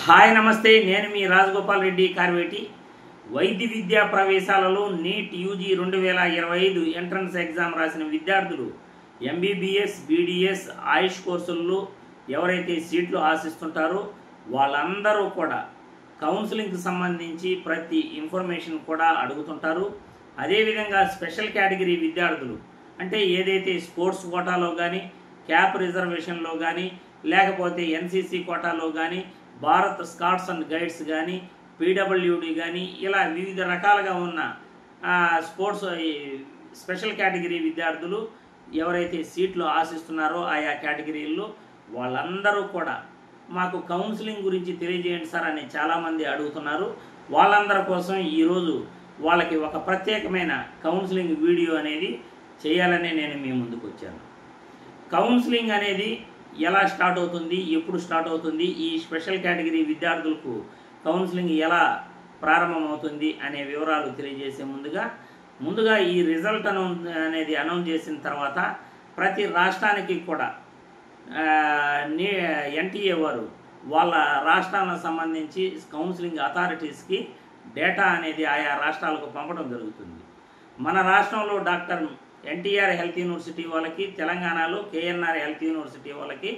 Hi నమస్తే, నేను మీ రాజగోపాల్ రెడ్డి కార్వేటి. వైద్య విద్యా ప్రవేశాలలో నీట్ యూజీ 2025 ఎంట్రన్స్ ఎగ్జామ్ రాసిన విద్యార్థులు ఎంబీబీఎస్, బీడీఎస్, ఆయుష్ కోర్సుల్లో ఎవరైతే సీట్లు ఆశిస్తుంటారో వాళ్ళందరూ కూడా కౌన్సిలింగ్కి సంబంధించి ప్రతి ఇన్ఫర్మేషన్ కూడా అడుగుతుంటారు. అదేవిధంగా స్పెషల్ కేటగిరీ విద్యార్థులు అంటే ఏదైతే స్పోర్ట్స్ కోటాలో కానీ, క్యాప్ రిజర్వేషన్లో కానీ, లేకపోతే ఎన్సీసీ కోటాలో కానీ, భారత్ స్కౌట్స్ అండ్ గైడ్స్ కానీ, పీడబ్ల్యూడి కానీ, ఇలా వివిధ రకాలుగా ఉన్న స్పోర్ట్స్ స్పెషల్ కేటగిరీ విద్యార్థులు ఎవరైతే సీట్లు ఆశిస్తున్నారో ఆయా కేటగిరీల్లో వాళ్ళందరూ కూడా మాకు కౌన్సిలింగ్ గురించి తెలియజేయండి సార్ అని చాలామంది అడుగుతున్నారు. వాళ్ళందరి కోసం ఈరోజు వాళ్ళకి ఒక ప్రత్యేకమైన కౌన్సిలింగ్ వీడియో అనేది చేయాలని నేను మీ ముందుకు వచ్చాను. కౌన్సిలింగ్ అనేది ఎలా స్టార్ట్ అవుతుంది, ఎప్పుడు స్టార్ట్ అవుతుంది, ఈ స్పెషల్ కేటగిరీ విద్యార్థులకు కౌన్సిలింగ్ ఎలా ప్రారంభమవుతుంది అనే వివరాలు తెలియజేసే ముందుగా ఈ రిజల్ట్ అనేది అనౌన్స్ చేసిన తర్వాత ప్రతి రాష్ట్రానికి కూడా ఎన్టీఏ వారు వాళ్ళ రాష్ట్రాలకు సంబంధించి కౌన్సిలింగ్ అథారిటీస్కి డేటా అనేది ఆయా రాష్ట్రాలకు పంపడం జరుగుతుంది. మన రాష్ట్రంలో డాక్టర్ ఎన్టీఆర్ హెల్త్ యూనివర్సిటీ వాళ్ళకి, తెలంగాణలో కేఎన్ఆర్ హెల్త్ యూనివర్సిటీ వాళ్ళకి,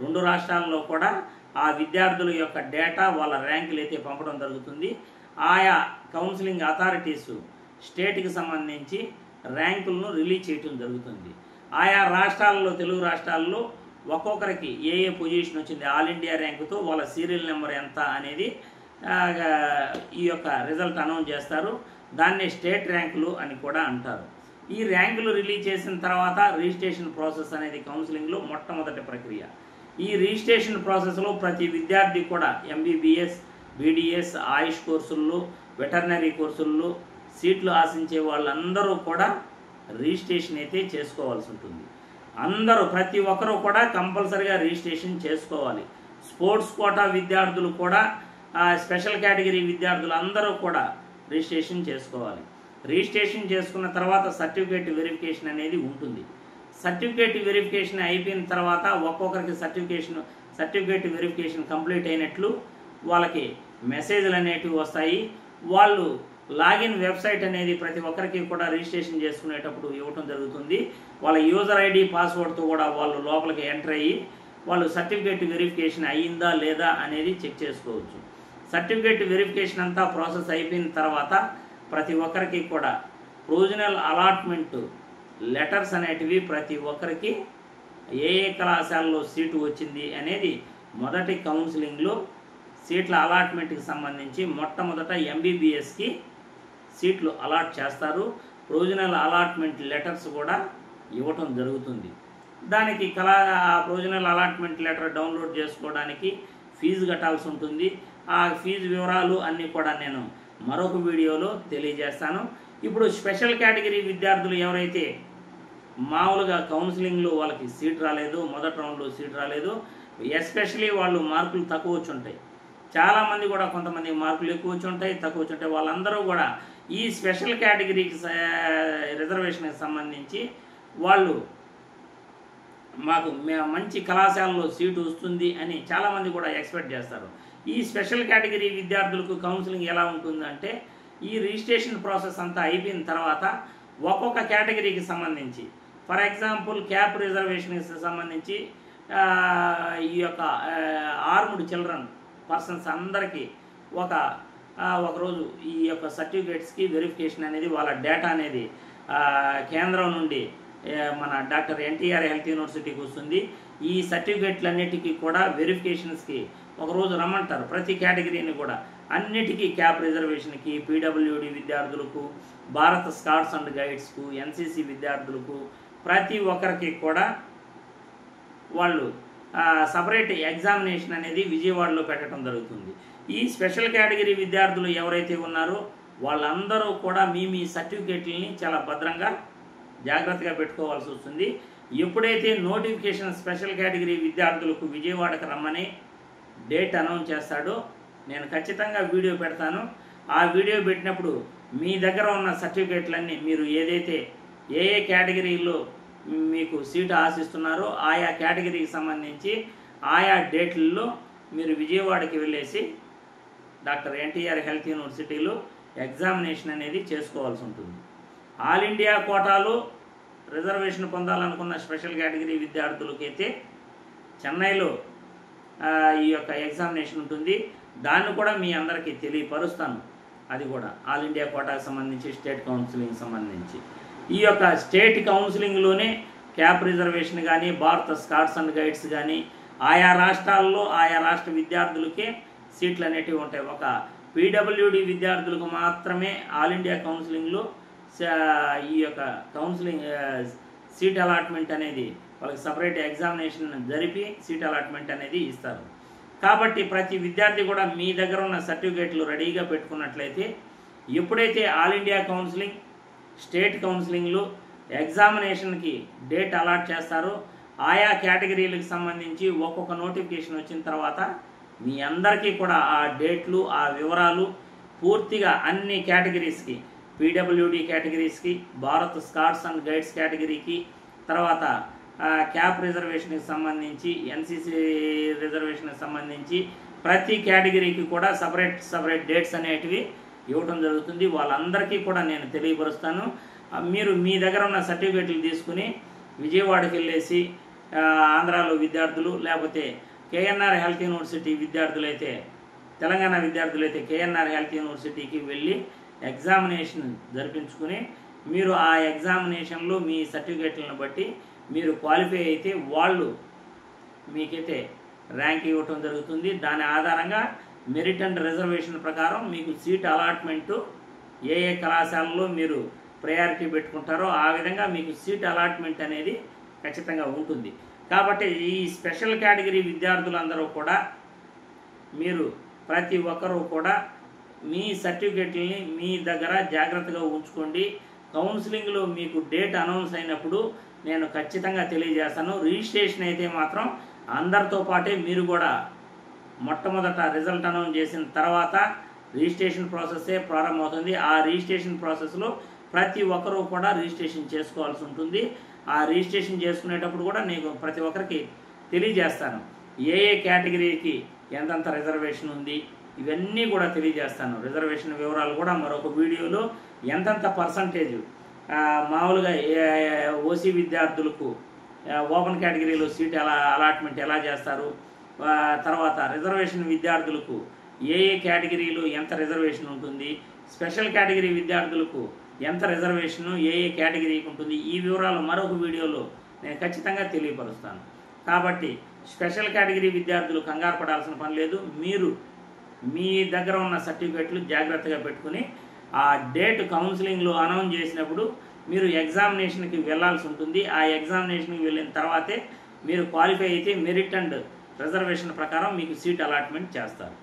రెండు రాష్ట్రాల్లో కూడా ఆ విద్యార్థుల యొక్క డేటా వాళ్ళ ర్యాంకులు అయితే పంపడం జరుగుతుంది. ఆయా కౌన్సిలింగ్ అథారిటీస్ స్టేట్కి సంబంధించి ర్యాంకులను రిలీజ్ చేయడం జరుగుతుంది. ఆయా రాష్ట్రాల్లో, తెలుగు రాష్ట్రాల్లో ఒక్కొక్కరికి ఏ పొజిషన్ వచ్చింది, ఆల్ ఇండియా ర్యాంకుతో వాళ్ళ సీరియల్ నెంబర్ ఎంత అనేది ఈ యొక్క రిజల్ట్ అనౌన్స్ చేస్తారు. దాన్ని స్టేట్ ర్యాంకులు అని కూడా అంటారు. ఈ ర్యాంకులు రిలీజ్ చేసిన తర్వాత రిజిస్ట్రేషన్ ప్రాసెస్ అనేది కౌన్సిలింగ్లో మొట్టమొదటి ప్రక్రియ. ఈ రిజిస్ట్రేషన్ ప్రాసెస్లో ప్రతి విద్యార్థి కూడా ఎంబీబీఎస్, బీడీఎస్, ఆయుష్ కోర్సుల్లో, వెటర్నరీ కోర్సుల్లో సీట్లు ఆశించే వాళ్ళందరూ కూడా రిజిస్ట్రేషన్ అయితే చేసుకోవాల్సి ఉంటుంది. ప్రతి ఒక్కరూ కూడా కంపల్సరీగా రిజిస్ట్రేషన్ చేసుకోవాలి. స్పోర్ట్స్ కోటా విద్యార్థులు కూడా, స్పెషల్ కేటగిరీ విద్యార్థులు అందరూ కూడా రిజిస్ట్రేషన్ చేసుకోవాలి. రిజిస్ట్రేషన్ చేసుకున్న తర్వాత సర్టిఫికేట్ వెరిఫికేషన్ అనేది ఉంటుంది. సర్టిఫికేట్ వెరిఫికేషన్ అయిపోయిన తర్వాత ఒక్కొక్కరికి సర్టిఫికేట్ వెరిఫికేషన్ కంప్లీట్ అయినట్లు వాళ్ళకి మెసేజ్లు అనేటివి వస్తాయి. వాళ్ళు లాగిన్ వెబ్సైట్ అనేది ప్రతి ఒక్కరికి కూడా రిజిస్ట్రేషన్ చేసుకునేటప్పుడు ఇవ్వటం జరుగుతుంది. వాళ్ళ యూజర్ ఐడి, పాస్వర్డ్తో కూడా వాళ్ళు లోపలికి ఎంటర్ అయ్యి వాళ్ళు సర్టిఫికేట్ వెరిఫికేషన్ అయ్యిందా లేదా అనేది చెక్ చేసుకోవచ్చు. సర్టిఫికేట్ వెరిఫికేషన్ అంతా ప్రాసెస్ అయిపోయిన తర్వాత ప్రతి ఒక్కరికి కూడా ప్రొవిజనల్ అలాట్మెంట్ లెటర్స్ అనేటివి ప్రతి ఒక్కరికి ఏ కళాశాలలో సీటు వచ్చింది అనేది మొదటి కౌన్సిలింగ్లో సీట్ల అలాట్మెంట్కి సంబంధించి మొట్టమొదట ఎంబీబీఎస్కి సీట్లు అలాట్ చేస్తారు. ప్రొవిజనల్ అలాట్మెంట్ లెటర్స్ కూడా ఇవ్వటం జరుగుతుంది. దానికి ప్రొవిజనల్ అలాట్మెంట్ లెటర్ డౌన్లోడ్ చేసుకోవడానికి ఫీజు కట్టాల్సి ఉంటుంది. ఆ ఫీజు వివరాలు అన్నీ కూడా నేను మరొక వీడియోలో తెలియజేస్తాను. ఇప్పుడు స్పెషల్ కేటగిరీ విద్యార్థులు ఎవరైతే మామూలుగా కౌన్సిలింగ్లో వాళ్ళకి సీట్ రాలేదు, మొదటి రౌండ్లో సీట్ రాలేదు, ఎస్పెషలీ వాళ్ళు మార్కులు తక్కువ వచ్చి ఉంటాయి. చాలామంది కూడా కొంతమంది మార్కులు ఎక్కువ వచ్చి ఉంటాయి, తక్కువ వచ్చి ఉంటాయి. వాళ్ళందరూ కూడా ఈ స్పెషల్ కేటగిరీకి రిజర్వేషన్కి సంబంధించి వాళ్ళు మాకు మంచి కళాశాలలో సీటు వస్తుంది అని చాలామంది కూడా ఎక్స్పెక్ట్ చేస్తారు. ఈ స్పెషల్ కేటగిరీ విద్యార్థులకు కౌన్సిలింగ్ ఎలా ఉంటుందంటే ఈ రిజిస్ట్రేషన్ ప్రాసెస్ అంతా అయిపోయిన తర్వాత ఒక్కొక్క కేటగిరీకి సంబంధించి, ఫర్ ఎగ్జాంపుల్ క్యాప్ రిజర్వేషన్కి సంబంధించి ఈ యొక్క ఆర్మ్డ్ చిల్డ్రన్ పర్సన్స్ అందరికీ ఒకరోజు ఈ యొక్క సర్టిఫికేట్స్కి వెరిఫికేషన్ అనేది వాళ్ళ డేటా అనేది కేంద్రం నుండి మన డాక్టర్ ఎన్టీఆర్ హెల్త్ యూనివర్సిటీకి వస్తుంది. ఈ సర్టిఫికేట్లన్నిటికీ కూడా వెరిఫికేషన్స్కి ఒకరోజు రమ్మంటారు. ప్రతి కేటగిరీని కూడా అన్నిటికీ క్యాప్ రిజర్వేషన్కి, పీడబ్ల్యూడి విద్యార్థులకు, భారత్ స్కౌట్స్ అండ్ గైడ్స్కు, ఎన్సీసీ విద్యార్థులకు ప్రతి ఒక్కరికి కూడా వాళ్ళు సపరేట్ ఎగ్జామినేషన్ అనేది విజయవాడలో పెట్టడం జరుగుతుంది. ఈ స్పెషల్ కేటగిరీ విద్యార్థులు ఎవరైతే ఉన్నారో వాళ్ళందరూ కూడా మీ సర్టిఫికేట్లని చాలా భద్రంగా జాగ్రత్తగా పెట్టుకోవాల్సి వస్తుంది. ఎప్పుడైతే నోటిఫికేషన్ స్పెషల్ కేటగిరీ విద్యార్థులకు విజయవాడకు రమ్మని డేట్ అనౌన్స్ చేస్తాడో నేను ఖచ్చితంగా వీడియో పెడతాను. ఆ వీడియో పెట్టినప్పుడు మీ దగ్గర ఉన్న సర్టిఫికేట్లన్నీ మీరు ఏదైతే ఏ కేటగిరీలో మీకు సీటు ఆశిస్తున్నారో ఆయా కేటగిరీకి సంబంధించి ఆయా డేట్లలో మీరు విజయవాడకి వెళ్ళేసి డాక్టర్ ఎన్టీఆర్ హెల్త్ యూనివర్సిటీలో ఎగ్జామినేషన్ అనేది చేసుకోవాల్సి ఉంటుంది. ఆల్ ఇండియా కోటాలో రిజర్వేషన్ పొందాలనుకున్న స్పెషల్ కేటగిరీ విద్యార్థులకైతే చెన్నైలో ఈ యొక్క ఎగ్జామినేషన్ ఉంటుంది. దాన్ని కూడా మీ అందరికీ తెలియపరుస్తాను. అది కూడా ఆల్ ఇండియా కోటాకు సంబంధించి స్టేట్ కౌన్సిలింగ్ సంబంధించి ఈ యొక్క స్టేట్ కౌన్సిలింగ్లోనే క్యాప్ రిజర్వేషన్ కానీ, భారత స్కాట్స్ అండ్ గైడ్స్ కానీ, ఆయా రాష్ట్రాల్లో ఆయా రాష్ట్ర విద్యార్థులకే సీట్లు అనేటివి ఉంటాయి. ఒక పీడబ్ల్యూడి విద్యార్థులకు మాత్రమే ఆల్ ఇండియా కౌన్సిలింగ్లో ఈ యొక్క కౌన్సిలింగ్ సీట్ అలాట్మెంట్ అనేది వాళ్ళకి సపరేట్ ఎగ్జామినేషన్ జరిపి సీట్ అలాట్మెంట్ అనేది ఇస్తారు. కాబట్టి ప్రతి విద్యార్థి కూడా మీ దగ్గర ఉన్న సర్టిఫికేట్లు రెడీగా పెట్టుకున్నట్లయితే ఎప్పుడైతే ఆల్ ఇండియా కౌన్సిలింగ్, స్టేట్ కౌన్సిలింగ్లో ఎగ్జామినేషన్కి డేట్ అలాట్ చేస్తారో ఆయా కేటగిరీలకు సంబంధించి ఒక్కొక్క నోటిఫికేషన్ వచ్చిన తర్వాత మీ అందరికీ కూడా ఆ డేట్లు, ఆ వివరాలు పూర్తిగా అన్ని కేటగిరీస్కి, పీడబ్ల్యూడి కేటగిరీస్కి, భారత్ స్కాట్స్ అండ్ గైడ్స్ కేటగిరీకి, తర్వాత క్యాప్ రిజర్వేషన్కి సంబంధించి, ఎన్సీసీ రిజర్వేషన్కి సంబంధించి ప్రతి కేటగిరీకి కూడా సపరేట్ డేట్స్ అనేటివి ఇవ్వడం జరుగుతుంది. వాళ్ళందరికీ కూడా నేను తెలియపరుస్తాను. మీరు మీ దగ్గర ఉన్న సర్టిఫికేట్లు తీసుకుని విజయవాడకి వెళ్ళేసి ఆంధ్రాలో విద్యార్థులు, లేకపోతే కేఎన్ఆర్ హెల్త్ యూనివర్సిటీ విద్యార్థులైతే, తెలంగాణ విద్యార్థులైతే కేఎన్ఆర్ హెల్త్ యూనివర్సిటీకి వెళ్ళి ఎగ్జామినేషన్ జరిపించుకుని మీరు ఆ ఎగ్జామినేషన్లో మీ సర్టిఫికేట్లను బట్టి మీరు క్వాలిఫై అయితే వాళ్ళు మీకైతే ర్యాంక్ ఇవ్వటం జరుగుతుంది. దాని ఆధారంగా మెరిట్ అండ్ రిజర్వేషన్ ప్రకారం మీకు సీట్ అలాట్మెంటు ఏ కళాశాలలో మీరు ప్రయారిటీ పెట్టుకుంటారో ఆ విధంగా మీకు సీట్ అలాట్మెంట్ అనేది ఖచ్చితంగా ఉంటుంది. కాబట్టి ఈ స్పెషల్ కేటగిరీ విద్యార్థులందరూ కూడా మీరు ప్రతి ఒక్కరూ కూడా మీ సర్టిఫికేట్లని మీ దగ్గర జాగ్రత్తగా ఉంచుకోండి. కౌన్సిలింగ్లో మీకు డేట్ అనౌన్స్ అయినప్పుడు నేను ఖచ్చితంగా తెలియజేస్తాను. రిజిస్ట్రేషన్ అయితే మాత్రం అందరితో పాటే మీరు కూడా మొట్టమొదట రిజల్ట్ అనౌన్స్ చేసిన తర్వాత రిజిస్ట్రేషన్ ప్రాసెస్సే ప్రారంభమవుతుంది. ఆ రిజిస్ట్రేషన్ ప్రాసెస్లో ప్రతి ఒక్కరూ కూడా రిజిస్ట్రేషన్ చేసుకోవాల్సి ఉంటుంది. ఆ రిజిస్ట్రేషన్ చేసుకునేటప్పుడు కూడా నేను ప్రతి ఒక్కరికి తెలియజేస్తాను. ఏ కేటగిరీకి ఎంతంత రిజర్వేషన్ ఉంది ఇవన్నీ కూడా తెలియజేస్తాను. రిజర్వేషన్ వివరాలు కూడా మరొక వీడియోలో ఎంతంత పర్సంటేజ్ మామూలుగా ఓసీ విద్యార్థులకు ఓపెన్ కేటగిరీలో సీట్ అలాట్మెంట్ ఎలా చేస్తారు, తర్వాత రిజర్వేషన్ విద్యార్థులకు ఏ కేటగిరీలో ఎంత రిజర్వేషన్ ఉంటుంది, స్పెషల్ కేటగిరీ విద్యార్థులకు ఎంత రిజర్వేషను ఏ కేటగిరీకి ఉంటుంది, ఈ వివరాలు మరొక వీడియోలో నేను ఖచ్చితంగా తెలియపరుస్తాను. కాబట్టి స్పెషల్ కేటగిరీ విద్యార్థులు కంగారు పడాల్సిన పని లేదు. మీరు మీ దగ్గర ఉన్న సర్టిఫికేట్లు జాగ్రత్తగా పెట్టుకుని ఆ డేట్ కౌన్సిలింగ్లో అనౌన్స్ చేసినప్పుడు మీరు ఎగ్జామినేషన్కి వెళ్ళాల్సి ఉంటుంది. ఆ ఎగ్జామినేషన్కి వెళ్ళిన తర్వాతే మీరు క్వాలిఫై అయితే మెరిట్ అండ్ రిజర్వేషన్ ప్రకారం మీకు సీట్ అలాట్మెంట్ చేస్తారు.